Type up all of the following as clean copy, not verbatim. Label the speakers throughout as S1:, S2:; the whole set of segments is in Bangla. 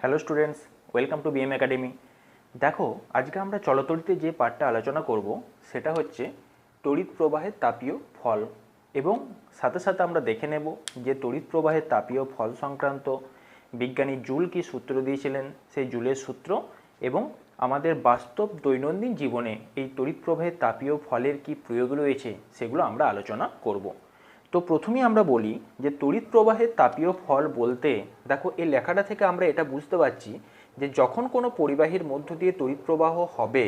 S1: Hello students, welcome to BM academy. দেখো, আজকে আমরা চলতরিতে যে পার্টটা আলোচনা করব সেটা হচ্ছে তড়িৎ প্রবাহের তাপীয় ফল, এবং সাথে সাথে আমরা দেখে নেব যে তড়িৎ প্রবাহের তাপীয় ফল সংক্রান্ত বিজ্ঞানী জুল কি সূত্র দিয়েছিলেন, সেই জুলের সূত্র, এবং আমাদের বাস্তব দৈনন্দিন জীবনে এই তড়িৎ প্রবাহের তাপীয় ফলের কি প্রয়োগ রয়েছে সেগুলো আমরা আলোচনা করব। তো প্রথমেই আমরা বলি যে তড়িৎ প্রবাহের তাপীয় ফল বলতে, দেখো এই লেখাটা থেকে আমরা এটা বুঝতে পারছি যে যখন কোনো পরিবাহীর মধ্য দিয়ে তড়িৎ প্রবাহ হবে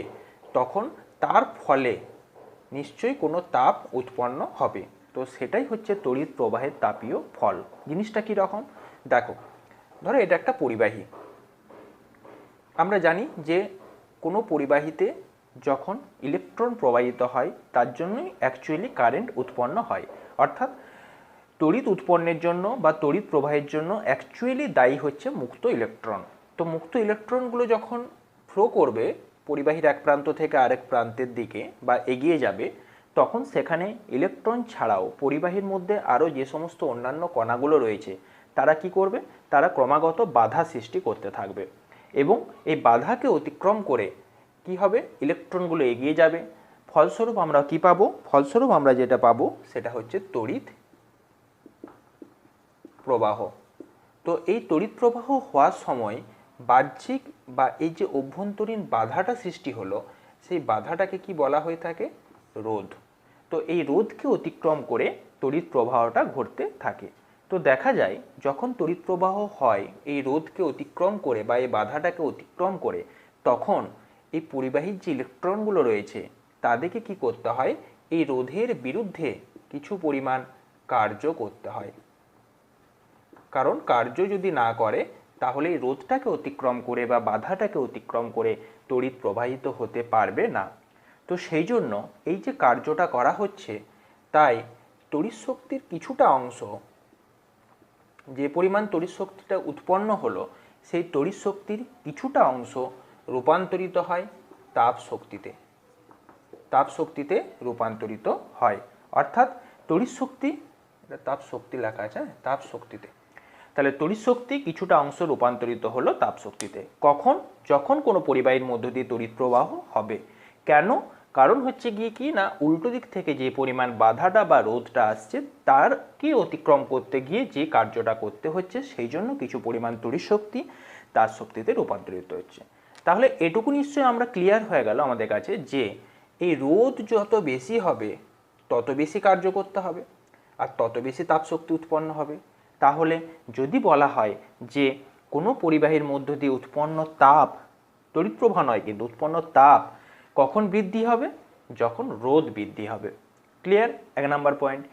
S1: তখন তার ফলে নিশ্চয়ই কোনো তাপ উৎপন্ন হবে। তো সেটাই হচ্ছে তড়িৎ প্রবাহের তাপীয় ফল। জিনিসটা কী রকম দেখো, ধরো এটা একটা পরিবাহী। আমরা জানি যে কোনো পরিবাহীতে যখন ইলেকট্রন প্রবাহিত হয় তার জন্যই অ্যাকচুয়ালি কারেন্ট উৎপন্ন হয়, অর্থাৎ তড়িৎ উৎপন্নের জন্য বা তড়িৎ প্রবাহের জন্য অ্যাকচুয়ালি দায়ী হচ্ছে মুক্ত ইলেকট্রন। তো মুক্ত ইলেকট্রনগুলো যখন ফ্লো করবে পরিবাহীর এক প্রান্ত থেকে আরেক প্রান্তের দিকে বা এগিয়ে যাবে, তখন সেখানে ইলেকট্রন ছাড়াও পরিবাহীর মধ্যে আরও যে সমস্ত অন্যান্য কণাগুলো রয়েছে তারা কি করবে, তারা ক্রমাগত বাধা সৃষ্টি করতে থাকবে, এবং এই বাধাকে অতিক্রম করে কি হবে, ইলেকট্রনগুলো এগিয়ে যাবে। ফলস্বরূপ আমরা কি পাবো, ফলস্বরূপ আমরা যেটা পাবো সেটা হচ্ছে তড়িৎ প্রবাহ। তো এই তড়িৎ প্রবাহ হওয়ার সময় বাহ্যিক বা এই যে অভ্যন্তরীণ বাধাটা সৃষ্টি হলো, সেই বাধাটাকে কি বলা হয়ে থাকে, রোধ। তো এই রোধকে অতিক্রম করে তড়িৎ প্রবাহটা ঘটতে থাকে। তো দেখা যায় যখন তড়িৎ প্রবাহ হয় এই রোধকে অতিক্রম করে বা এই বাধাটাকে অতিক্রম করে, তখন এই পরিবাহীর যে ইলেকট্রনগুলো রয়েছে তাদেরকে কি করতে হয়, এই রোধের বিরুদ্ধে কিছু পরিমাণ কার্য করতে হয়। কারণ কার্য যদি না করে তাহলে এই রোধটাকে অতিক্রম করে বা বাধাটাকে অতিক্রম করে তড়িৎ প্রবাহিত হতে পারবে না। তো সেই জন্য এই যে কার্যটা করা হচ্ছে, তাই তড়িৎ শক্তির কিছুটা অংশ, যে পরিমাণ তড়িৎ শক্তিটা উৎপন্ন হলো সেই তড়িৎ শক্তির কিছুটা অংশ রূপান্তরিত হয় তাপ শক্তিতে, তাপ শক্তিতে রূপান্তরিত হয়। অর্থাৎ তড়িৎ শক্তি, এটা তাপ শক্তি লেখা আছে, তাপ শক্তিতে, তাহলে তড়িৎ শক্তি কিছুটা অংশ রূপান্তরিত হলো তাপ শক্তিতে। কখন, যখন কোনো পরিবাহীর মধ্য দিয়ে তড়িৎ প্রবাহ হবে। কেন, কারণ হচ্ছে গিয়ে কি না, উল্টো দিক থেকে যে পরিমাণ বাধাটা বা রোধটা আসছে তার কি অতিক্রম করতে গিয়ে যে কার্যটা করতে হচ্ছে, সেই জন্য কিছু পরিমাণ তড়িৎ শক্তি তাপ শক্তিতে রূপান্তরিত হচ্ছে। তাহলে এটুকু নিশ্চয়ই আমরা ক্লিয়ার হয়ে গেল আমাদের কাছে যে এই রোধ যত বেশি হবে তত বেশি কার্য করতে হবে আর তত বেশি তাপ শক্তি উৎপন্ন হবে। তাহলে যদি বলা হয় যে কোনো পরিবাহীর মধ্য দিয়ে উৎপন্ন তাপ, তড়িৎ প্রবাহ নয় কিন্তু উৎপন্ন তাপ কখন বৃদ্ধি হবে, যখন রোধ বৃদ্ধি হবে। Clear, 1 number point.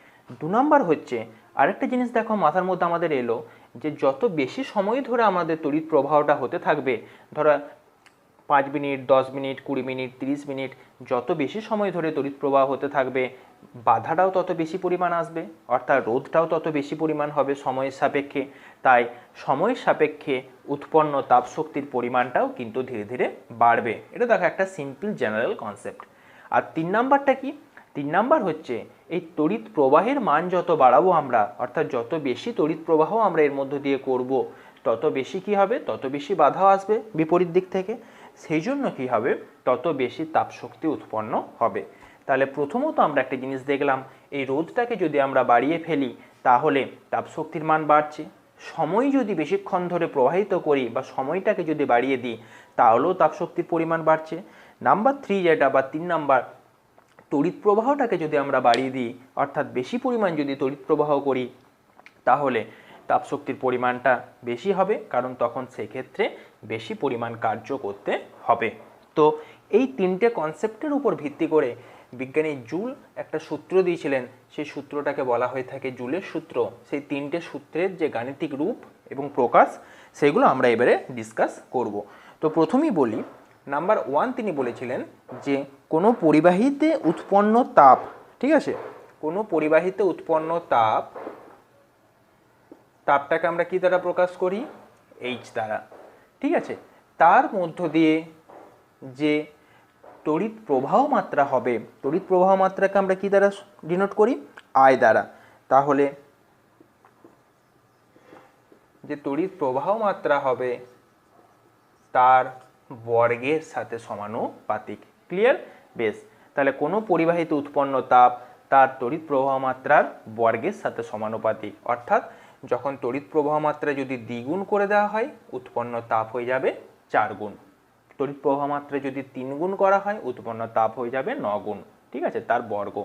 S1: 2 নাম্বার হচ্ছে আরেকটা জিনিস দেখো মাথার মধ্যে আমাদের এলো, যে যত বেশি সময় ধরে আমাদের তড়িৎ প্রবাহটা হতে থাকবে, ধরো 5 মিনিট, 10 মিনিট, 20 মিনিট, 30 মিনিট, যত বেশি সময় ধরে তড়িৎ প্রবাহ হতে থাকবে বাধাটাও তত বেশি পরিমাণ আসবে, অর্থাৎ রোধটাও তত বেশি পরিমাণ হবে সময়ের সাপেক্ষে। তাই সময়ের সাপেক্ষে উৎপন্ন তাপশক্তির পরিমাণটাও কিন্তু ধীরে ধীরে বাড়বে। এটা দেখো একটা সিম্পল জেনারেল কনসেপ্ট। আর 3 নাম্বারটা কি, 3 নাম্বার হচ্ছে এই তড়িৎ প্রবাহের মান যত বাড়াবো আমরা, অর্থাৎ যত বেশি তড়িৎ প্রবাহ আমরা এর মধ্য দিয়ে করব তত বেশি কি হবে, তত বেশি বাধাও আসবে বিপরীত দিক থেকে। সেই জন্য কি হবে, তত বেশি তাপশক্তি উৎপন্ন হবে। তাহলে প্রথমত আমরা একটা জিনিস দেখলাম, এই রোধটাকে যদি আমরা বাড়িয়ে ফেলি তাহলে তাপশক্তির মান বাড়ছে। সময় যদি বেশিক্ষণ ধরে প্রবাহিত করি বা সময়টাকে যদি বাড়িয়ে দিই তাহলেও তাপশক্তির পরিমাণ বাড়ছে। নাম্বার 3 যেটা বা 3 নাম্বার, তড়িৎ প্রবাহটাকে যদি আমরা বাড়িয়ে দিই, অর্থাৎ বেশি পরিমাণ যদি তড়িৎ প্রবাহ করি তাহলে তাপশক্তির পরিমাণটা বেশি হবে, কারণ তখন সেক্ষেত্রে বেশি পরিমাণ কার্য করতে হবে। তো এই 3টে কনসেপ্টের উপর ভিত্তি করে বিজ্ঞানী জুল একটা সূত্র দিয়েছিলেন, সেই সূত্রটাকে বলা হয়ে থাকে জুলের সূত্র। সেই 3টে সূত্রের যে গাণিতিক রূপ এবং প্রকাশ সেগুলো আমরা এবারে ডিসকাস করব। তো প্রথমেই বলি, নাম্বার 1 তিনি বলেছিলেন যে কোনো পরিবাহীতে উৎপন্ন তাপ, ঠিক আছে, কোনো পরিবাহীতে উৎপন্ন তাপ, তাপটাকে আমরা কি দ্বারা প্রকাশ করি, এইচ দ্বারা, ঠিক আছে। তার মধ্য দিয়ে যে তড়িৎ প্রবাহ মাত্রা হবে, তড়িৎ প্রবাহ মাত্রাকে আমরা কি দ্বারা ডিনোট করি, আই দ্বারা। তাহলে যে তড়িৎ প্রবাহ মাত্রা হবে তার বর্গের সাথে সমানুপাতিক। ক্লিয়ার? বেশ, তাহলে কোনো পরিবাহীতে উৎপন্ন তাপ তার তড়িৎ প্রবাহ মাত্রার বর্গের সাথে সমানুপাতিক, অর্থাৎ যখন তড়িৎ প্রবাহ মাত্রা যদি দ্বিগুণ করে দেওয়া হয় উৎপন্ন তাপ হয়ে যাবে 4 গুণ, তড়িৎ প্রবাহ মাত্রা যদি 3 গুণ করা হয় উৎপন্ন তাপ হয়ে যাবে 9 গুণ, ঠিক আছে, তার বর্গ।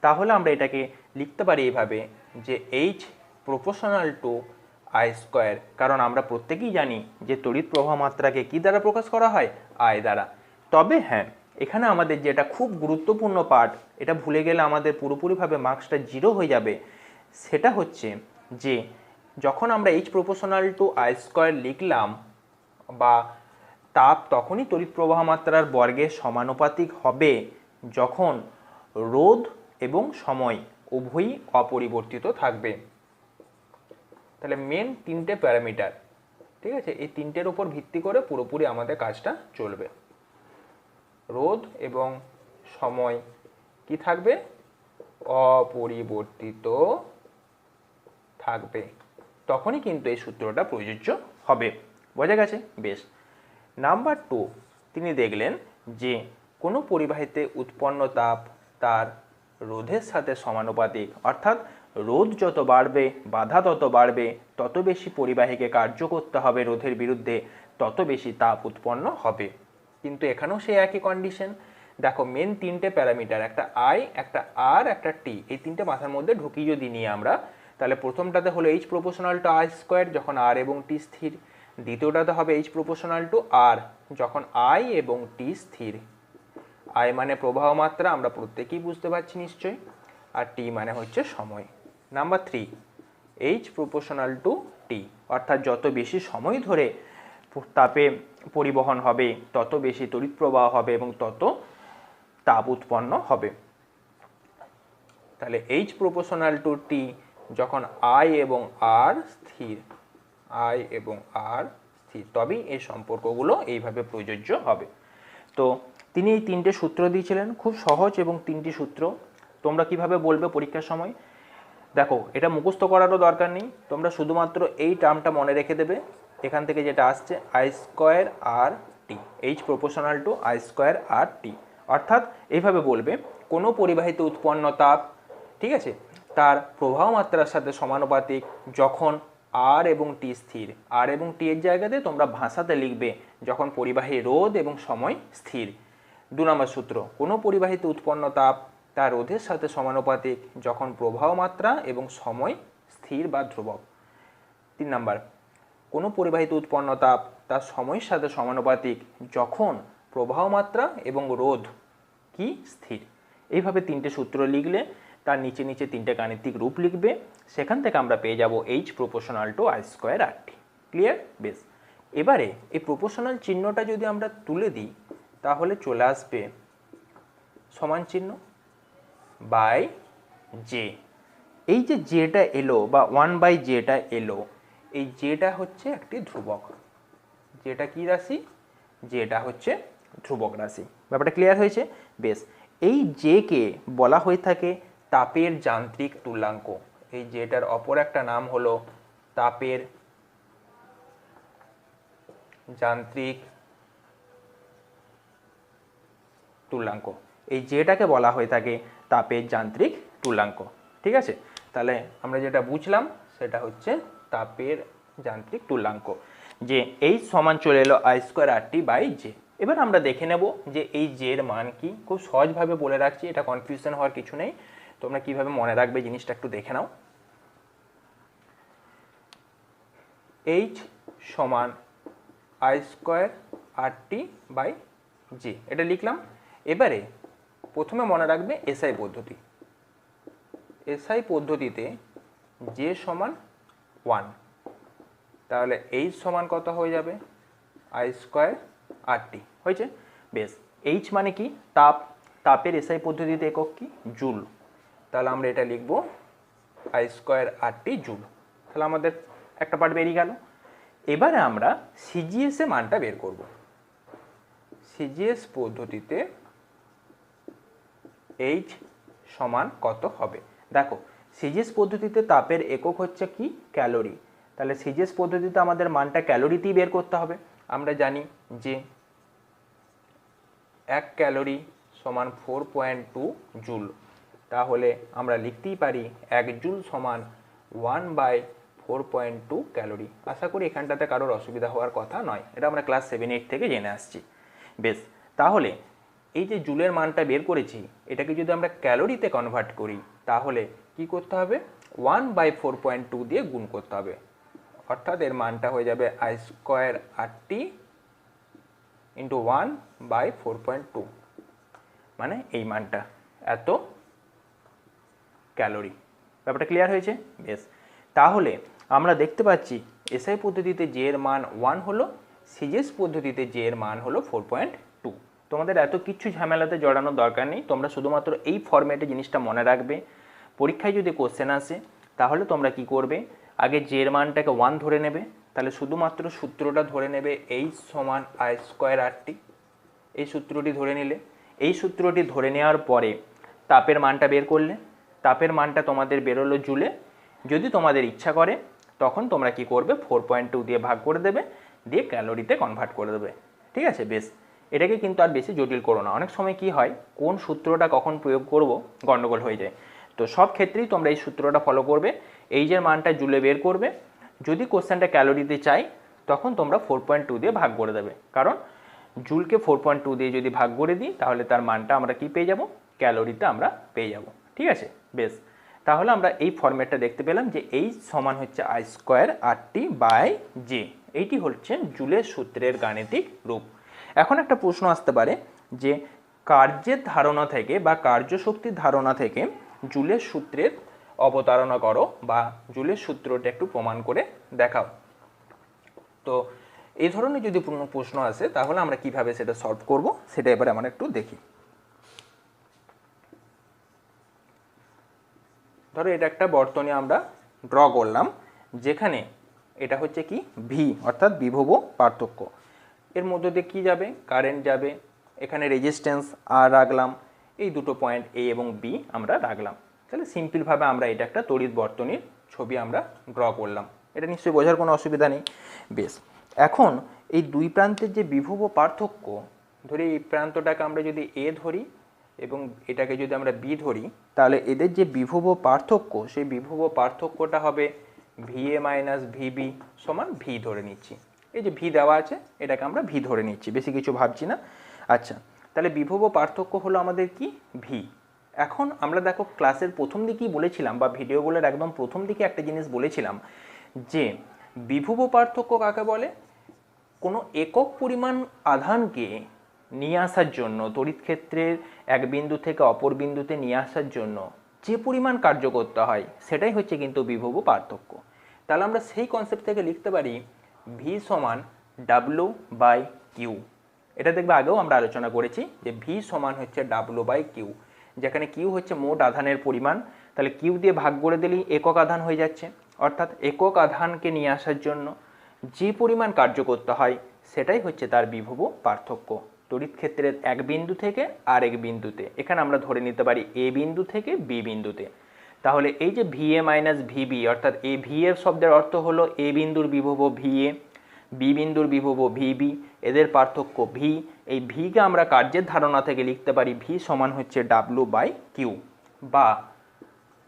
S1: তাহলে আমরা এটাকে লিখতে পারি এইভাবে যে H proportional to I square, কারণ আমরা প্রত্যেকেই জানি যে তড়িৎ প্রবাহ মাত্রাকে কি দ্বারা প্রকাশ করা হয়? I দ্বারা। তবে হ্যাঁ, এখানে আমাদের যেটা খুব গুরুত্বপূর্ণ পার্ট, এটা ভুলে গেলে আমাদের পুরোপুরিভাবে মার্কসটা 0 হয়ে যাবে, সেটা হচ্ছে যে যখন আমরা H proportional to I square লিখলাম বা তাপ তখনই তড়িৎ প্রবাহ মাত্রার বর্গের সমানুপাতিক হবে যখন রোধ এবং সময় উভয়ই অপরিবর্তিত থাকবে। তাহলে মেন 3টে প্যারামিটার, ঠিক আছে, এই 3টের উপর ভিত্তি করে পুরোপুরি আমাদের কাজটা চলবে। রোধ এবং সময় কি থাকবে? অপরিবর্তিত থাকবে, তখনই কিন্তু এই সূত্রটা প্রযোজ্য হবে। বোঝা গেছে? বেশ। নাম্বার 2, তিনি দেখলেন যে কোনো পরিবাহীতে উৎপন্ন তাপ তার রোধের সাথে সমানুপাতিক, অর্থাৎ রোধ যত বাড়বে বাধা তত বাড়বে, তত বেশি পরিবাহীকে কার্য করতে হবে রোধের বিরুদ্ধে, তত বেশি তাপ উৎপন্ন হবে। কিন্তু এখানেও সেই একই কন্ডিশন। দেখো, মেন 3টে প্যারামিটার, একটা I, একটা R, একটা T, এই 3টে মাথার মধ্যে ঢুকিয়ে যদি নিই আমরা, তাহলে প্রথমটাতে হলো H proportional to I square যখন R এবং T স্থির, দ্বিতীয়টাতে হবে H প্রপোর্শনাল টু R যখন I এবং T স্থির। I মানে প্রবাহ মাত্রা, আমরা প্রত্যেকেই বুঝতে পারছি নিশ্চয়ই, আর T মানে হচ্ছে সময়। Number 3, H proportional two T, অর্থাৎ যত বেশি সময় ধরে তাপে পরিবহন হবে তত বেশি তড়িৎ প্রবাহ হবে এবং তত তাপ উৎপন্ন হবে। তাহলে H প্রপোর্শনাল টু T যখন I এবং R স্থির, I এবং R স্থির, তবেই এই সম্পর্কগুলো এইভাবে প্রযোজ্য হবে। তো তিনি এই 3টে সূত্র দিয়েছিলেন, খুব সহজ এবং 3টি সূত্র। তোমরা কিভাবে বলবে পরীক্ষার সময়? দেখো, এটা মুখস্থ করারও দরকার নেই, তোমরা শুধুমাত্র এই টার্মটা মনে রেখে দেবে। এখান থেকে যেটা আসছে I square R T, H proportional to I square R T, অর্থাৎ এইভাবে বলবে কোনো পরিবাহীতে উৎপন্ন তাপ, ঠিক আছে, তার প্রবাহ মাত্রার সাথে সমানুপাতিক যখন R এবং T স্থির। R এবং T এর জায়গাতে তোমরা ভাষাতে লিখবে যখন পরিবাহী রোধ এবং সময় স্থির। 2 নম্বর সূত্র, কোনো পরিবাহীতে উৎপন্ন তাপ তার রোধের সাথে সমানুপাতিক যখন প্রবাহ মাত্রা এবং সময় স্থির বা ধ্রুবক। 3 নম্বর, কোনো পরিবাহীতে উৎপন্ন তাপ তার সময়ের সাথে সমানুপাতিক যখন প্রবাহ মাত্রা এবং রোধ কি স্থির। এইভাবে 3টে সূত্র লিখলে তার নিচে নিচে 3টে গাণিতিক রূপ লিখবে, সেখান থেকে আমরা পেয়ে যাব H proportional to I square R T. Clear? বেশ, এবারে এই প্রপোর্শনাল চিহ্নটা যদি আমরা তুলে দিই তাহলে চলে আসবে সমান চিহ্ন বাই জে। এই যে জেটা এলো বা 1 জেটা এলো, এই জেটা হচ্ছে একটি ধ্রুবক। যেটা কি রাশি? জেটা হচ্ছে ধ্রুবক রাশি। ব্যাপারটা ক্লিয়ার হয়েছে? বেশ, এই জেকে বলা হয়ে থাকে তাপের যান্ত্রিক তুল্যাঙ্ক। এই জেটার অপর একটা নাম হলো তাপের যান্ত্রিক তুল্যাঙ্ক। এই জেটাকে বলা হয়ে থাকে তাপের যান্ত্রিক তুল্যাঙ্ক। ঠিক আছে, তাহলে আমরা যেটা বুঝলাম সেটা হচ্ছে তাপের যান্ত্রিক তুল্যাঙ্ক, যে এই সমান চলে এলো I square R T by J. এবার আমরা দেখে নেব যে এই জের মান কি। খুব সহজভাবে বলে রাখছি, এটা কনফিউশন হওয়ার কিছু নেই। তোমরা কিভাবে মনে রাখবে জিনিসটা একটু দেখে নাও। H সমান I square R T by J, এটা লিখলাম। এবারে প্রথমে মনে রাখবে এসআই পদ্ধতি। এসআই পদ্ধতিতে জে সমান 1, তাহলে H সমান কত হয়ে যাবে? I স্কোয়ার আর টি। হয়েছে? বেশ, H মানে কি? তাপ। তাপের এসআই পদ্ধতিতে একক কি? জুল। তাহলে আমরা এটা লিখব I square R T joule. তাহলে আমাদের একটা পার্ট বেরিয়ে গেল। এবারে আমরা সিজিএস এর মানটা বের করব। সিজিএস পদ্ধতিতে H সমান কত হবে? দেখো, সিজিএস পদ্ধতিতে তাপের একক হচ্ছে কি? ক্যালোরি। তাহলে সিজিএস পদ্ধতিতে আমাদের মানটা ক্যালোরিতেই বের করতে হবে, আমরা জানি যে 1 ক্যালোরি সমান 4.2 জুল, তাহলে আমরা লিখতেই পারি 1 জুল সমান 1/4.2 ক্যালোরি। আশা করি এখানটাতে কারোর অসুবিধা হওয়ার কথা নয়, এটা আমরা ক্লাস 7-8 থেকে জেনে আসছি। বেশ, তাহলে এই যে জুলের মানটা বের করেছি, এটাকে যদি আমরা ক্যালোরিতে কনভার্ট করি তাহলে কি করতে হবে, 1/4.2 দিয়ে গুণ করতে হবে, অর্থাৎ এর মানটা হয়ে যাবে I² RT ইন্টু 1/4.2, মানে এই মানটা এত ক্যালোরি। ব্যাপারটা ক্লিয়ার হয়েছে? বেশ, তাহলে আমরা দেখতে পাচ্ছি এসআই পদ্ধতিতে জে এর মান 1 হলো, সিজিএস পদ্ধতিতে জে এর মান হলো 4.2। তোমাদের এত কিছু ঝামেলাতে জড়ানোর দরকার নেই, তোমরা শুধুমাত্র এই ফরম্যাটে জিনিসটা মনে রাখবে। পরীক্ষায় যদি কোশ্চেন আসে তাহলে তোমরা কি করবে, আগে জে এর মানটাকে 1 ধরে নেবে, তাহলে শুধুমাত্র সূত্রটা ধরে নেবে H সমান I² RT, এই সূত্রটি ধরে নিলে, এই সূত্রটি ধরে নেওয়ার পরে তাপের মানটা বের করলে, তাপের মানটা তোমাদের বেরোলো জুলে। যদি তোমাদের ইচ্ছা করে তখন তোমরা কি করবে, 4.2 দিয়ে ভাগ করে দেবে, দিয়ে ক্যালোরিতে কনভার্ট করে দেবে। ঠিক আছে? বেশ, এটাকে কিন্তু আর বেশি জটিল করো না। অনেক সময় কি হয়, কোন সূত্রটা কখন প্রয়োগ করব গন্ডগোল হয়ে যায়। তো সব ক্ষেত্রেই তোমরা এই সূত্রটা ফলো করবে, এই যে মানটা জুলে বের করবে, যদি কোশ্চেনটা ক্যালোরিতে চাই তখন তোমরা 4.2 দিয়ে ভাগ করে দেবে, কারণ জুলকে 4.2 দিয়ে যদি ভাগ করে দিই তাহলে তার মানটা আমরা কি পেয়ে যাব, ক্যালোরিতে আমরা পেয়ে যাব। ঠিক আছে? বেশ, তাহলে আমরা এই ফরম্যাটটা দেখতে পেলাম যে H সমান হচ্ছে I² RT/J, এইটি হচ্ছে জুলের সূত্রের গাণিতিক রূপ। এখন একটা প্রশ্ন আসতে পারে যে কার্যের ধারণা থেকে বা কার্যশক্তির ধারণা থেকে জুলের সূত্রের অবতারণা করো বা জুলের সূত্রটা একটু প্রমাণ করে দেখাও। তো এই ধরনের যদি কোনো প্রশ্ন আসে তাহলে আমরা কিভাবে সেটা সলভ করব সেটা এবারে আমরা একটু দেখি। ধরো এটা একটা বর্তনী আমরা ড্র করলাম, যেখানে এটা হচ্ছে কি ভি অর্থাৎ বিভব পার্থক্য, এর মধ্য দিয়ে কী যাবে, কারেন্ট যাবে, এখানে রেজিস্ট্যান্স আর রাখলাম, এই দুটো পয়েন্ট এ এবং বি আমরা রাখলাম। তাহলে সিম্পলভাবে আমরা এটা একটা তড়িৎ বর্তনীর ছবি আমরা ড্র করলাম, এটা নিশ্চয়ই বোঝার কোনো অসুবিধা নেই। বেশ, এখন এই দুই প্রান্তের যে বিভব পার্থক্য, ধরি এই প্রান্তটাকে আমরা যদি এ ধরি এবং এটাকে যদি আমরা বি ধরি, তাহলে এদের যে বিভব পার্থক্য, সেই বিভব পার্থক্যটা হবে VA মাইনাস VB সমান ভি ধরে নিচ্ছি। এই যে ভি দেওয়া আছে এটাকে আমরা ভি ধরে নিচ্ছি, বেশি কিছু ভাবছি না। আচ্ছা, তাহলে বিভব পার্থক্য হলো আমাদের কি ভি। এখন আমরা দেখো ক্লাসের প্রথম দিকেই বলেছিলাম বা ভিডিওগুলোর একদম প্রথম দিকে একটা জিনিস বলেছিলাম যে বিভব পার্থক্য কাকে বলে, কোনো একক পরিমাণ আধানকে নিয়ে আসার জন্য, তড়িৎ ক্ষেত্রের এক বিন্দু থেকে অপর বিন্দুতে নিয়ে আসার জন্য যে পরিমাণ কার্য করতে হয় সেটাই হচ্ছে কিন্তু বিভব পার্থক্য। তাহলে আমরা সেই কনসেপ্ট থেকে লিখতে পারি ভি সমান W/Q। এটা দেখবে আগেও আমরা আলোচনা করেছি যে ভি সমান হচ্ছে W/Q, যেখানে কিউ হচ্ছে মোট আধানের পরিমাণ। তাহলে কিউ দিয়ে ভাগ করে দিলেই একক আধান হয়ে যাচ্ছে, অর্থাৎ একক আধানকে নিয়ে আসার জন্য যে পরিমাণ কার্য করতে হয় সেটাই হচ্ছে তার বিভব পার্থক্য তড়িৎ ক্ষেত্রের এক বিন্দু থেকে আরেক বিন্দুতে। এখানে আমরা ধরে নিতে পারি এ বিন্দু থেকে বি বিন্দুতে। তাহলে এই যে VA মাইনাস VB অর্থাৎ এই VA শব্দের অর্থ হলো এ বিন্দুর বিভব VA, বি বিন্দুর বিভব VB, এদের পার্থক্য V। এই ভিকে আমরা কার্যের ধারণা থেকে লিখতে পারি V সমান হচ্ছে W/Q, বা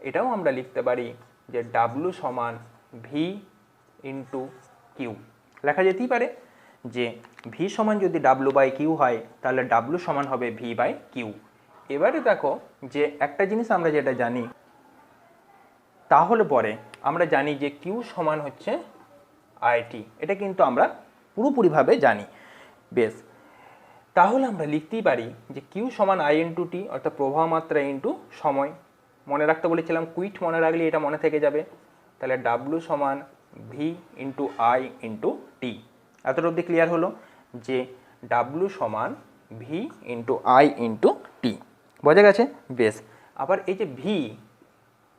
S1: এটাও আমরা লিখতে পারি যে W সমান V ইন্টু কিউ। লেখা যেতেই পারে যে V সমান যদি W/Q হয় তাহলে W সমান হবে V/Q। এবারে দেখো যে একটা জিনিস আমরা যেটা জানি, তাহলে পরে আমরা জানি যে Q সমান হচ্ছে IT, এটা কিন্তু আমরা পুরোপুরিভাবে জানি। বেশ, তাহলে আমরা লিখতেই পারি যে Q সমান I ইন্টু টি, অর্থাৎ প্রবাহ মাত্রা ইন্টু সময়। মনে রাখতে বলেছিলাম, কুইট মনে রাখলে এটা মনে থেকে যাবে। তাহলে W সমান V into I into T. এতটা অবধি ক্লিয়ার হলো যে W সমান V into I into T, বোঝা গেছে? বেশ, আবার এই যে V,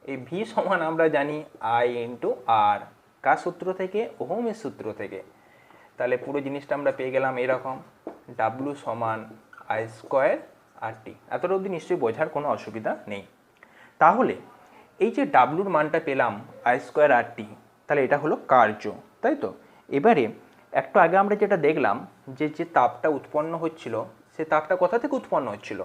S1: এই V সমান আমরা জানি I ইন্টু আর, কার সূত্র থেকে, ওহমের সূত্র থেকে। তাহলে পুরো জিনিসটা আমরা পেয়ে গেলাম এরকম, W সমান I² RT। এতটা অবধি নিশ্চয়ই বোঝার কোনো অসুবিধা নেই। তাহলে এই যে ডাব্লুর মানটা পেলাম I² RT, তাহলে এটা হলো কার্য, তাই তো? এবারে একটু আগে আমরা যেটা দেখলাম যে যে তাপটা উৎপন্ন হচ্ছিল সে তাপটা কোথা থেকে উৎপন্ন হচ্ছিল,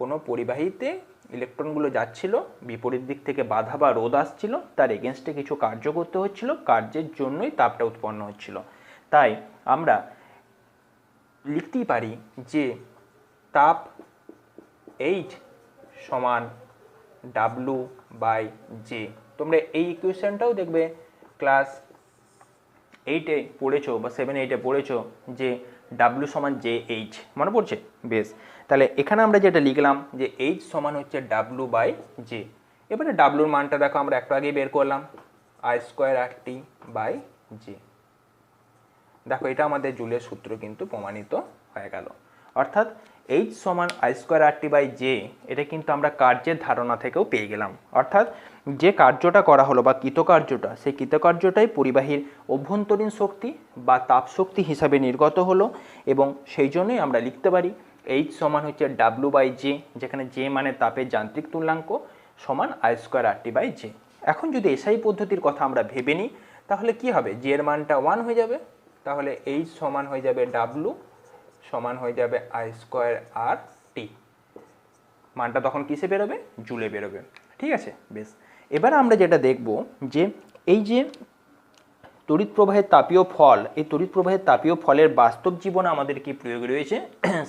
S1: কোনো পরিবাহীতে ইলেকট্রনগুলো যাচ্ছিল, বিপরীত দিক থেকে বাধা বা রোধ আসছিল, তার এগেনস্টে কিছু কার্য করতে হচ্ছিল, কার্যের জন্যই তাপটা উৎপন্ন হচ্ছিল। তাই আমরা লিখতেই পারি যে তাপ এইচ সমান ডাব্লু বাই জে। তোমরা এই ইকুয়েশনটাও দেখবে ক্লাস 8-এ পড়েছো বা 7-8-এ পড়েছো যে ডাব্লু সমান জে এইচ, মনে পড়ছে? বেশ, তাহলে এখানে আমরা যেটা লিখলাম যে এইচ সমান হচ্ছে ডাব্লু বাই জে। এবারে ডাব্লুর মানটা দেখো আমরা একটু আগেই বের করলাম, I square R T by J. দেখো এটা আমাদের জুলের সূত্র কিন্তু প্রমাণিত হয়ে গেল। অর্থাৎ এইচ সমান I square R T by J, এটা কিন্তু আমরা কার্যের ধারণা থেকেও পেয়ে গেলাম। অর্থাৎ যে কার্যটা করা হলো বা কৃতকার্যটা, সেই কৃতকার্যটাই পরিবাহীর অভ্যন্তরীণ শক্তি বা তাপ শক্তি হিসাবে নির্গত হলো, এবং সেই জন্যই আমরা লিখতে পারি এইচ সমান হচ্ছে ডাব্লু বাই জে, যেখানে জে মানে তাপের যান্ত্রিক তুল্যাঙ্ক, সমান I square R T by J. এখন যদি এসআই পদ্ধতির কথা আমরা ভেবে নিই তাহলে কি হবে, জে এর মানটা 1 হয়ে যাবে, তাহলে এইচ সমান হয়ে যাবে ডাব্লু সমান হয়ে যাবে আই স্কোয়ার আর টি, মানটা তখন কিসে বেরোবে, জুলে বেরোবে। ঠিক আছে, বেশ। এবার আমরা যেটা দেখব যে এই যে তড়িৎ প্রবাহের তাপীয় ফল, এই তড়িৎ প্রবাহের তাপীয় ফলের বাস্তব জীবনে আমাদের কি প্রয়োগ রয়েছে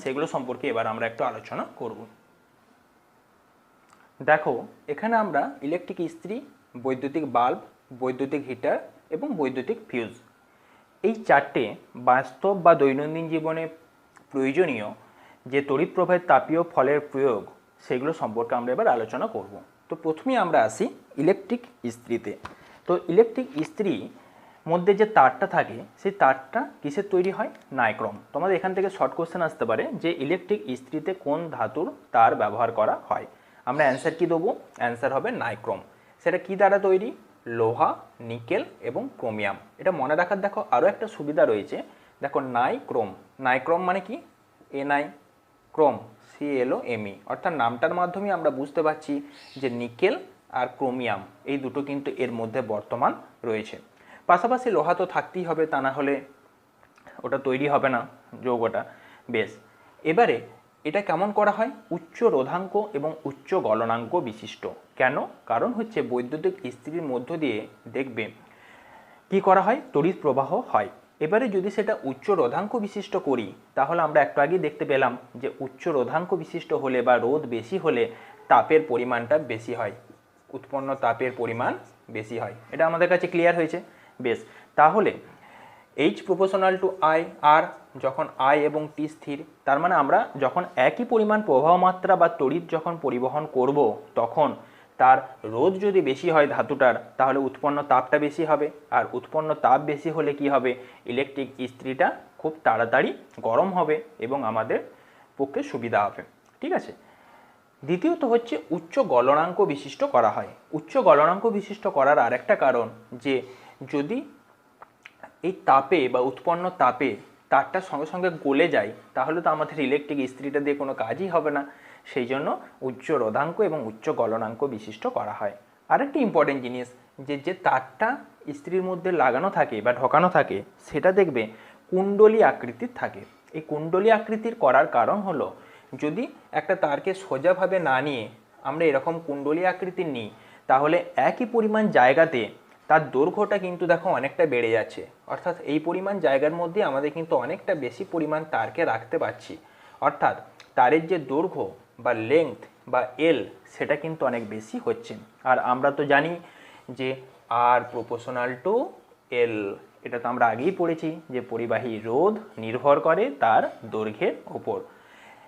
S1: সেগুলো সম্পর্কে এবার আমরা একটু আলোচনা করব। দেখো এখানে আমরা ইলেকট্রিক ইস্ত্রি, বৈদ্যুতিক বাল্ব, বৈদ্যুতিক হিটার এবং বৈদ্যুতিক ফিউজ, এই চারটে বাস্তব বা দৈনন্দিন জীবনে প্রয়োজনীয় যে তড়িৎ প্রবাহের তাপীয় ফলের প্রয়োগ, সেগুলো সম্পর্কে আমরা এবার আলোচনা করব। তো প্রথমেই আমরা আসি ইলেকট্রিক ইস্ত্রিতে। তো ইলেকট্রিক ইস্ত্রি মধ্যে যে তারটা থাকে সেই তারটা কিসের তৈরি হয়, নাইক্রোম। তোমাদের এখান থেকে শর্ট কোশ্চেন আসতে পারে যে ইলেকট্রিক ইস্ত্রিতে কোন ধাতুর তার ব্যবহার করা হয়। আমরা অ্যান্সার কি দেবো, অ্যান্সার হবে নাইক্রোম। সেটা কি দ্বারা তৈরি, লোহা, নিকেল এবং ক্রোমিয়াম। এটা মনে রাখার দেখো আরও একটা সুবিধা রয়েছে, দেখো নাইক্রোম, নাইক্রোম মানে কি, এনআই, ক্রোম CLOME, অর্থাৎ নামটার মাধ্যমে আমরা বুঝতে পারছি যে নিকেল আর ক্রোমিয়াম এই দুটো কিন্তু এর মধ্যে বর্তমান রয়েছে। পাশাপাশি লোহা তো থাকতেই হবে, তা না হলে ওটা তৈরি হবে না যৌগটা। বেশ, এবারে এটা কেমন করা হয়, উচ্চ রোধাঙ্ক এবং উচ্চ গলনাঙ্ক বিশিষ্ট। কেন, কারণ হচ্ছে বৈদ্যুতিক ইস্ত্রির মধ্য দিয়ে দেখবে কি করা হয়, তড়িৎ প্রবাহ হয়। এবারে যদি সেটা উচ্চ রোধাঙ্ক বিশিষ্ট করি তাহলে আমরা একটু আগে দেখতে পেলাম যে উচ্চ রোধাঙ্ক বিশিষ্ট হলে বা রোধ বেশি হলে তাপের পরিমাণটা বেশি হয়, উৎপন্ন তাপের পরিমাণ বেশি হয়। এটা আমাদের কাছে ক্লিয়ার হয়েছে। বেশ, তাহলে এইচ প্রপোর্শনাল টু আই, আর যখন আই এবং টি স্থির, তার মানে আমরা যখন একই পরিমাণ প্রবাহ মাত্রা বা তড়িৎ যখন পরিবহন করব তখন তার রোধ যদি বেশি হয় ধাতুটার, তাহলে উৎপন্ন তাপটা বেশি হবে, আর উৎপন্ন তাপ বেশি হলে কি হবে, ইলেকট্রিক ইস্ত্রিটা খুব তাড়াতাড়ি গরম হবে এবং আমাদের পক্ষে সুবিধা হবে। ঠিক আছে, দ্বিতীয়ত হচ্ছে উচ্চ গলনাঙ্ক বিশিষ্ট করা হয়। উচ্চ গলনাঙ্ক বিশিষ্ট করার আরেকটা কারণ যে যদি এই তাপে বা উৎপন্ন তাপে তারটা সঙ্গে সঙ্গে গলে যায় তাহলে তো আমাদের ইলেকট্রিক ইস্ত্রিটা দিয়ে কোনো কাজই হবে না, সেই জন্য উচ্চ রোধাঙ্ক এবং উচ্চ গলনাঙ্ক বিশিষ্ট করা হয়। আরেকটি ইম্পর্টেন্ট জিনিস যে যে তারটা ইস্ত্রির মধ্যে লাগানো থাকে বা ঢোকানো থাকে সেটা দেখবে কুণ্ডলী আকৃতির থাকে। এই কুণ্ডলী আকৃতির করার কারণ হলো যদি একটা তারকে সোজাভাবে না নিয়ে আমরা এরকম কুণ্ডলী আকৃতির নিই তাহলে একই পরিমাণ জায়গাতে তার দৈর্ঘ্যটা কিন্তু দেখো অনেকটা বেড়ে যাচ্ছে, অর্থাৎ এই পরিমাণ জায়গার মধ্যে আমাদের কিন্তু অনেকটা বেশি পরিমাণ তারকে রাখতে পারছি, অর্থাৎ তারের যে দৈর্ঘ্য বা লেংথ বা এল সেটা কিন্তু অনেক বেশি হচ্ছে। আর আমরা তো জানি যে আর প্রপোর্শনাল টু এল, এটা তো আমরা আগেই পড়েছি যে পরিবাহী রোধ নির্ভর করে তার দৈর্ঘ্যের উপর,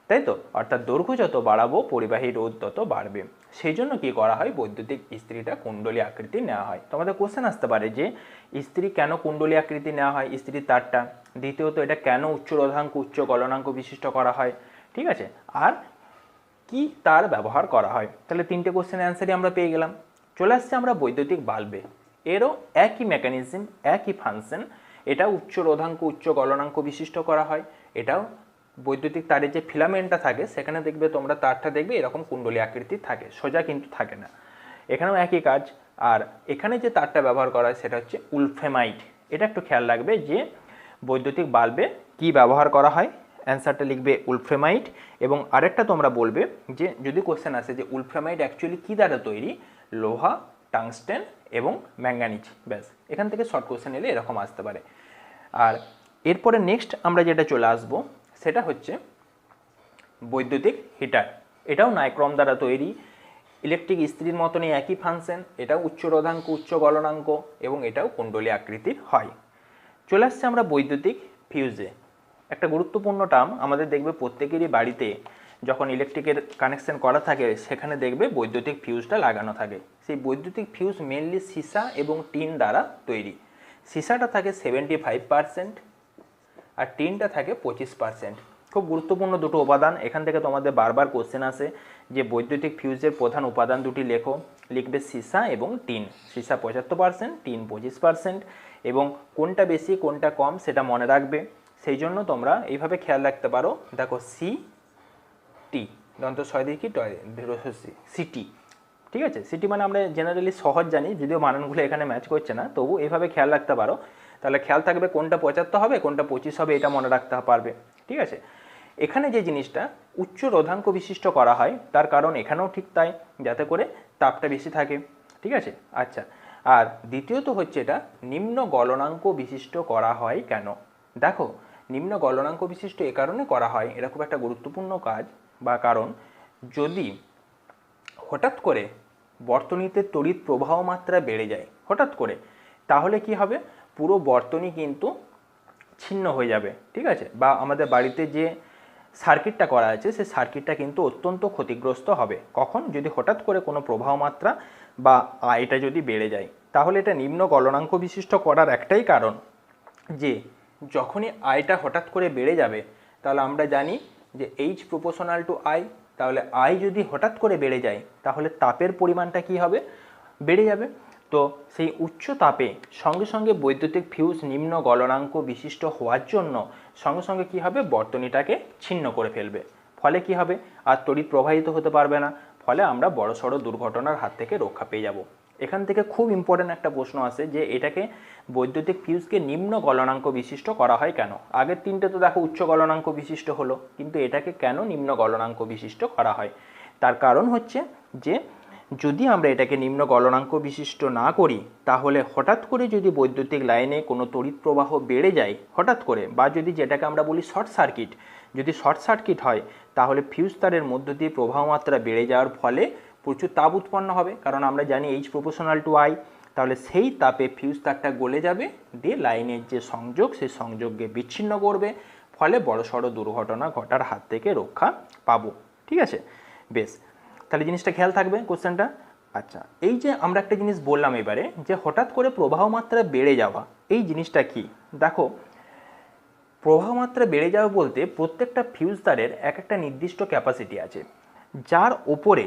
S1: তাই তো, অর্থাৎ দৈর্ঘ্য যত বাড়াবো পরিবাহী রোধ তত বাড়বে। সেই জন্য কী করা হয়, বৈদ্যুতিক ইস্ত্রিটা কুণ্ডলী আকৃতি নেওয়া হয়। তোমাদের কোশ্চেন আসতে পারে যে ইস্ত্রি কেন কুণ্ডলী আকৃতি নেওয়া হয় ইস্ত্রির তারটা, দ্বিতীয়ত এটা কেন উচ্চ রোধাঙ্ক উচ্চ গলনাঙ্ক বিশিষ্ট করা হয়, ঠিক আছে, আর কি তার ব্যবহার করা হয়। তাহলে তিনটে কোশ্চেনের অ্যান্সারই আমরা পেয়ে গেলাম। চলে আসছে আমরা বৈদ্যুতিক বাল্বে, এরও একই মেকানিজম একই ফাংশন, এটা উচ্চ রোধাঙ্ক উচ্চ গলনাঙ্ক বিশিষ্ট করা হয়। এটাও বৈদ্যুতিক তারের যে ফিলামেন্টটা থাকে সেখানে দেখবে তোমরা তারটা দেখবে এরকম কুণ্ডলী আকৃতির থাকে, সোজা কিন্তু থাকে না। এখানেও একই কাজ। আর এখানে যে তারটা ব্যবহার করা হয় সেটা হচ্ছে উলফেমাইট। এটা একটু খেয়াল রাখবে যে বৈদ্যুতিক বাল্বে কি ব্যবহার করা হয়? অ্যান্সারটা লিখবে উলফ্রেমাইট। এবং আরেকটা তোমরা বলবে যে যদি কোশ্চেন আসে যে উলফ্রেমাইট অ্যাকচুয়ালি কী দ্বারা তৈরি, লোহা, টাংস্টেন এবং ম্যাঙ্গানিজ। ব্যাস, এখান থেকে শর্ট কোশ্চেন এলে এরকম আসতে পারে। আর এরপরে নেক্সট আমরা যেটা চলে আসবো সেটা হচ্ছে বৈদ্যুতিক হিটার। এটাও নাইক্রম দ্বারা তৈরি, ইলেকট্রিক ইস্ত্রির মতনই একই ফাংশন, এটাও উচ্চ রোধাঙ্ক উচ্চ গলনাঙ্ক এবং এটাও কুণ্ডলী আকৃতির হয়। চলে আসছে আমরা বৈদ্যুতিক ফিউজে। একটা গুরুত্বপূর্ণ টার্ম, আমাদের দেখবে প্রত্যেকেরই বাড়িতে যখন ইলেকট্রিকের কানেকশন করা থাকে সেখানে দেখবে বৈদ্যুতিক ফিউজটা লাগানো থাকে। সেই বৈদ্যুতিক ফিউজ মেনলি সীসা এবং টিন দ্বারা তৈরি। সীসাটা থাকে 75% আর টিনটা থাকে 25%। খুব গুরুত্বপূর্ণ দুটো উপাদান। এখান থেকে তোমাদের বারবার কোশ্চেন আসে যে বৈদ্যুতিক ফিউজের প্রধান উপাদান দুটি লেখো। লিখবে সীসা এবং টিন। সীসা 75%, টিন 25%, এবং কোনটা বেশি কোনটা কম সেটা মনে রাখবে। সেই জন্য তোমরা এইভাবে খেয়াল রাখতে পারো, দেখো সি টি দন্ত সয়দিকি সিটি, ঠিক আছে। সিটি মানে আমরা জেনারেলি সহজ জানি, যদিও বানানগুলো এখানে ম্যাচ করছে না, তবু এইভাবে খেয়াল রাখতে পারো, তাহলে খেয়াল থাকবে কোনটা 75 হবে কোনটা 25 হবে, এটা মনে রাখতে পারবে, ঠিক আছে। এখানে যে জিনিসটা উচ্চ রোধাঙ্ক বিশিষ্ট করা হয় তার কারণ এখানেও ঠিক তাই, যাতে করে তাপটা বেশি থাকে, ঠিক আছে। আচ্ছা, আর দ্বিতীয়ত হচ্ছে এটা নিম্ন গলনাঙ্ক বিশিষ্ট করা হয় কেন? দেখো, নিম্ন গলনাঙ্ক বিশিষ্ট এ কারণে করা হয়, এটা খুব একটা গুরুত্বপূর্ণ কাজ বা কারণ, যদি হঠাৎ করে বর্তনীতে তড়িৎ প্রবাহ মাত্রা বেড়ে যায় হঠাৎ করে, তাহলে কি হবে, পুরো বর্তনী কিন্তু ছিন্ন হয়ে যাবে, ঠিক আছে। বা আমাদের বাড়িতে যে সার্কিটটা করা আছে সেই সার্কিটটা কিন্তু অত্যন্ত ক্ষতিগ্রস্ত হবে। কখন? যদি হঠাৎ করে কোনো প্রবাহ মাত্রা বা আয়টা যদি বেড়ে যায়। তাহলে এটা নিম্ন গলনাঙ্ক বিশিষ্ট করার একটাই কারণ যে যখনই আয়টা হঠাৎ করে বেড়ে যাবে, তাহলে আমরা জানি যে এইচ প্রপোর্শনাল টু আই, তাহলে আই যদি হঠাৎ করে বেড়ে যায় তাহলে তাপের পরিমাণটা কি হবে? বেড়ে যাবে। তো সেই উচ্চ তাপে সঙ্গে সঙ্গে বৈদ্যুতিক ফিউজ নিম্ন গলনাঙ্ক বিশিষ্ট হওয়ার জন্য সঙ্গে সঙ্গে কি হবে, বর্তনীটাকে ছিন্ন করে ফেলবে। ফলে কি হবে, আর তড়িৎ প্রবাহিত হতে পারবে না, ফলে আমরা বড়সড় দুর্ঘটনার হাত থেকে রক্ষা পেয়ে যাব। এখান থেকে খুব ইম্পর্টেন্ট একটা প্রশ্ন আসে যে এটাকে বৈদ্যুতিক ফিউজকে নিম্ন গলনাঙ্ক বিশিষ্ট করা হয় কেন? আগের তিনটে তো দেখো উচ্চ গলনাঙ্ক বিশিষ্ট হলো, কিন্তু এটাকে কেন নিম্ন গলনাঙ্ক বিশিষ্ট করা হয়? তার কারণ হচ্ছে যে যদি আমরা এটাকে নিম্ন গলনাঙ্ক বিশিষ্ট না করি, তাহলে হঠাৎ করে যদি বৈদ্যুতিক লাইনে কোনো তড়িৎ প্রবাহ বেড়ে যায় হঠাৎ করে, বা যদি যেটাকে আমরা বলি শর্ট সার্কিট, যদি শর্ট সার্কিট হয়, তাহলে ফিউজ তারের মধ্য দিয়ে প্রবাহ মাত্রা বেড়ে যাওয়ার ফলে প্রচুর তাপ উৎপন্ন হবে, কারণ আমরা জানি এইচ প্রপোর্শনাল টু আই। তাহলে সেই তাপে ফিউজ তারটা গলে যাবে, দিয়ে লাইনের যে সংযোগ সেই সংযোগকে বিচ্ছিন্ন করবে, ফলে বড়সড় দুর্ঘটনা ঘটার হাত থেকে রক্ষা পাবো, ঠিক আছে। বেশ, তাহলে জিনিসটা খেয়াল থাকবে কোশ্চেনটা। আচ্ছা, এই যে আমরা একটা জিনিস বললাম এবারে যে হঠাৎ করে প্রবাহ মাত্রা বেড়ে যাওয়া, এই জিনিসটা কি? দেখো, প্রবাহ মাত্রা বেড়ে যাওয়া বলতে প্রত্যেকটা ফিউজ তারের এক একটা নির্দিষ্ট ক্যাপাসিটি আছে, যার ওপরে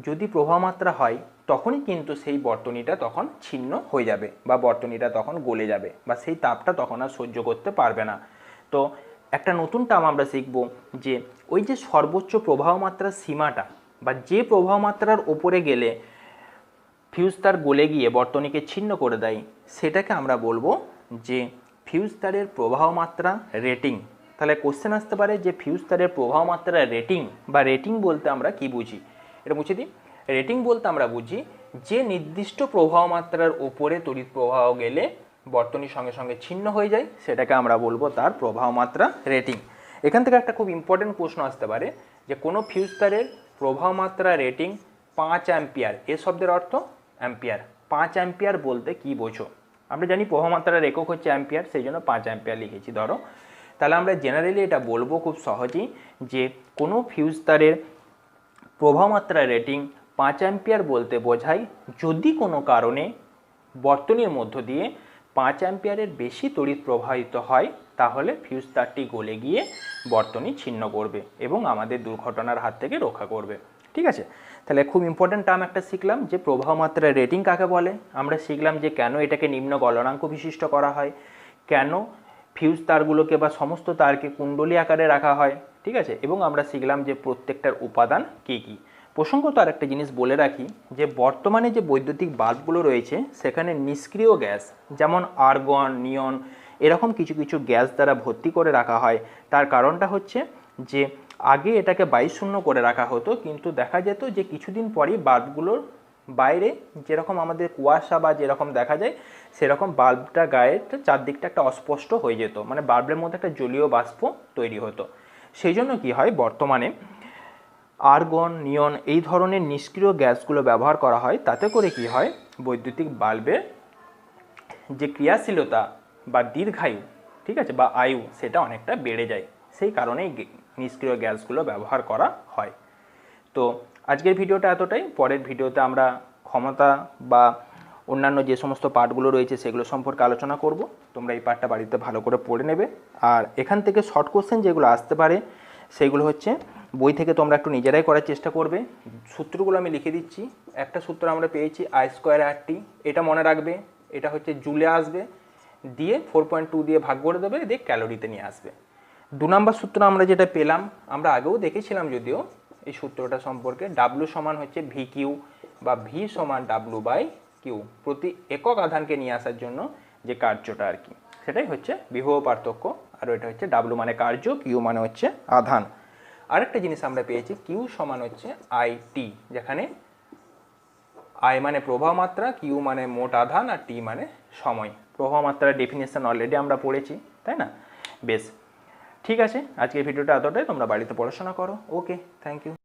S1: যদি প্রবাহ মাত্রা হয় তখনই কিন্তু সেই বর্তনীটা তখন ছিন্ন হয়ে যাবে, বা বর্তনীটা তখন গলে যাবে, বা সেই তাপটা তখন আর সহ্য করতে পারবে না। তো একটা নতুন টার্ম আমরা শিখব যে ওই যে সর্বোচ্চ প্রবাহ মাত্রার সীমাটা, বা যে প্রবাহ মাত্রার ওপরে গেলে ফিউজ তার গলে গিয়ে বর্তনীকে ছিন্ন করে দেয়, সেটাকে আমরা বলবো যে ফিউজ তারের প্রবাহ মাত্রা রেটিং। তাহলে কোশ্চেন আসতে পারে যে ফিউজ তারের প্রবাহ মাত্রা রেটিং, বা রেটিং বলতে আমরা কি বুঝি, এটা বুঝে দিই। রেটিং বলতে আমরা বুঝি যে নির্দিষ্ট প্রবাহ মাত্রার ওপরে তড়িৎ প্রবাহ গেলে বর্তনী সঙ্গে সঙ্গে ছিন্ন হয়ে যায়, সেটাকে আমরা বলবো তার প্রবাহ মাত্রা রেটিং। এখান থেকে একটা খুব ইম্পর্টেন্ট প্রশ্ন আসতে পারে যে কোনো ফিউজ তারের প্রবাহ মাত্রা রেটিং 5 অ্যাম্পিয়ার, এ শব্দের অর্থ অ্যাম্পিয়ার। 5 অ্যাম্পিয়ার বলতে কি বোঝো? আমরা জানি প্রবাহ মাত্রার একক হচ্ছে অ্যাম্পিয়ার, সেই জন্য 5 অ্যাম্পিয়ার লিখেছি ধরো। তাহলে আমরা জেনারেলি এটা বলবো খুব সহজেই যে কোনো ফিউজ তারের প্রবাহ মাত্রা রেটিং 5 অ্যাম্পিয়ার বলতে বোঝায় যদি কোনো কারণে বর্তনীর মধ্য দিয়ে 5 অ্যাম্পিয়ারের বেশি তড়িৎ প্রবাহিত হয়, তাহলে ফিউজ তারটি গলে গিয়ে বর্তনী ছিন্ন করবে এবং আমাদের দুর্ঘটনার হাত থেকে রক্ষা করবে, ঠিক আছে। তাহলে খুব ইম্পর্টেন্ট টার্ম একটা শিখলাম যে প্রবাহ মাত্রা রেটিং কাকে বলে। আমরা শিখলাম যে কেন এটাকে নিম্ন গলনাঙ্ক বিশিষ্ট করা হয়, কেন ফিউজ তারগুলোকে বা সমস্ত তারকে কুণ্ডলী আকারে রাখা হয়, ঠিক আছে। এবং আমরা শিখলাম যে প্রত্যেকটার উপাদান কী কী। প্রসঙ্গত আর একটা জিনিস বলে রাখি যে বর্তমানে যে বৈদ্যুতিক বাল্বগুলো রয়েছে সেখানে নিষ্ক্রিয় গ্যাস যেমন আর্গন, নিয়ন এরকম কিছু কিছু গ্যাস দ্বারা ভর্তি করে রাখা হয়। তার কারণটা হচ্ছে যে আগে এটাকে 22 করে রাখা হতো, কিন্তু দেখা যেত যে কিছুদিন পরই বাল্বগুলোর বাইরে যেরকম আমাদের কুয়াশা বা যেরকম দেখা যায় সেরকম বাল্বটা গায়ের চারদিকটা একটা অস্পষ্ট হয়ে যেত, মানে বাল্বের মধ্যে একটা জলীয় বাষ্প তৈরি হতো। সেই জন্য কী হয়, বর্তমানে আর্গন, নিয়ন এই ধরনের নিষ্ক্রিয় গ্যাসগুলো ব্যবহার করা হয়। তাতে করে কি হয়, বৈদ্যুতিক বাল্বের যে ক্রিয়াশীলতা বা দীর্ঘায়ু, ঠিক আছে, বা আয়ু, সেটা অনেকটা বেড়ে যায়। সেই কারণেই নিষ্ক্রিয় গ্যাসগুলো ব্যবহার করা হয়। তো আজকের ভিডিওটা এতটাই। পরের ভিডিওতে আমরা ক্ষমতা বা অন্যান্য যে সমস্ত পার্টগুলো রয়েছে সেগুলো সম্পর্কে আলোচনা করব। তোমরা এই পার্টটা বাড়িতে ভালো করে পড়ে নেবে। আর এখান থেকে শর্ট কোশ্চেন যেগুলো আসতে পারে সেগুলো হচ্ছে বই থেকে তোমরা একটু নিজেরাই করার চেষ্টা করবে। সূত্রগুলো আমি লিখে দিচ্ছি। একটা সূত্র আমরা পেয়েছি I²RT, এটা মনে রাখবে, এটা হচ্ছে জুলে আসবে, দিয়ে 4.2 দিয়ে ভাগ করে দেবে, দিয়ে ক্যালোরিতে নিয়ে আসবে। 2 নম্বর সূত্র আমরা যেটা পেলাম, আমরা আগেও দেখেছিলাম যদিও এই সূত্রটা সম্পর্কে, W সমান হচ্ছে VQ বা V সমান W/Q, প্রতি একক আধানকে নিয়ে আসার জন্য যে কার্যটা আর কি, সেটাই হচ্ছে বিভব পার্থক্য। আর এটা হচ্ছে W মানে কার্য, Q মানে হচ্ছে আধান। আরেকটা জিনিস আমরা পেয়েছি, Q সমান হচ্ছে IT, যেখানে I মানে প্রবাহ মাত্রা, Q মানে মোট আধান, আর T মানে সময়। প্রবাহ মাত্রার ডেফিনেশন অলরেডি আমরা পড়েছি, তাই না? বেশ, ঠিক আছে, আজকের ভিডিওটা এতটাই। তোমরা বাড়িতে পড়াশোনা করো। ওকে, থ্যাংক ইউ।